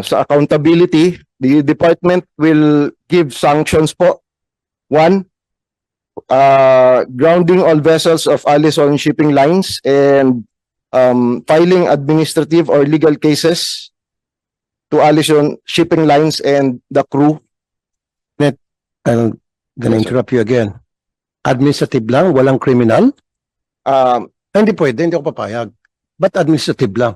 Sa accountability, the department will give sanctions po. One, grounding all vessels of Allison Shipping Lines and filing administrative or legal cases to Allison Shipping Lines and the crew. I'm gonna Yes, sir. interrupt you again. Administrative lang, walang criminal? Hindi pwede, hindi ako papayag. But administrative lang.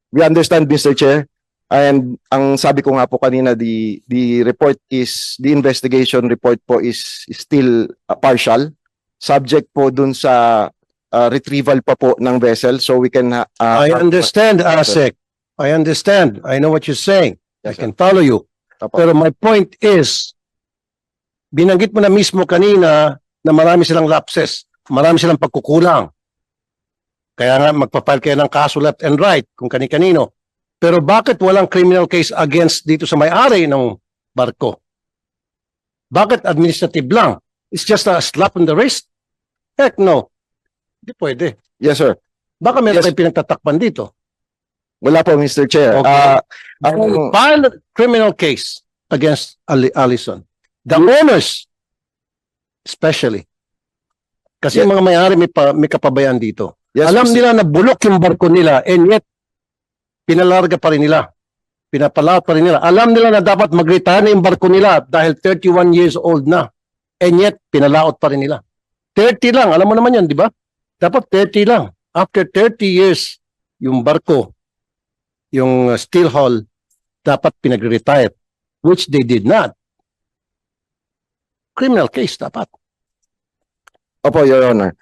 We understand, Mr. Chair, and ang sabi ko nga po kanina, the report is, the investigation report po is still partial, subject po dun sa retrieval pa po ng vessel, so we can I understand, ASEC. I understand. I know what you're saying. I Yes, sir. can follow you. Apo. Pero my point is, binanggit mo na mismo kanina na marami silang lapses, marami silang pagkukulang. Kaya nga magpapile kayo ng kaso left and right kung kani-kanino. Pero bakit walang criminal case against dito sa may-ari ng barko? Bakit administrative lang? It's just a slap on the wrist? Heck no. Hindi pwede. Yes, sir. Baka meron Yes. kayong pinagtatakpan dito. Wala po, Mr. Chair. Okay. Ang- File a criminal case against Allison. The owners, especially. Kasi Yes. yung mga may-ari may kapabayaan dito. Yes, Alam Mr. nila na bulok yung barko nila and yet pinalarga pa rin nila. Pinapalaot pa rin nila. Alam nila na dapat mag-retire na yung barko nila dahil 31 years old na. And yet pinalaot pa rin nila. 30 lang. Alam mo naman yan, di ba? Dapat 30 lang. After 30 years, yung barko, yung steel hull, dapat pinag-retire. Which they did not. Criminal case dapat. Opo, Your Honor.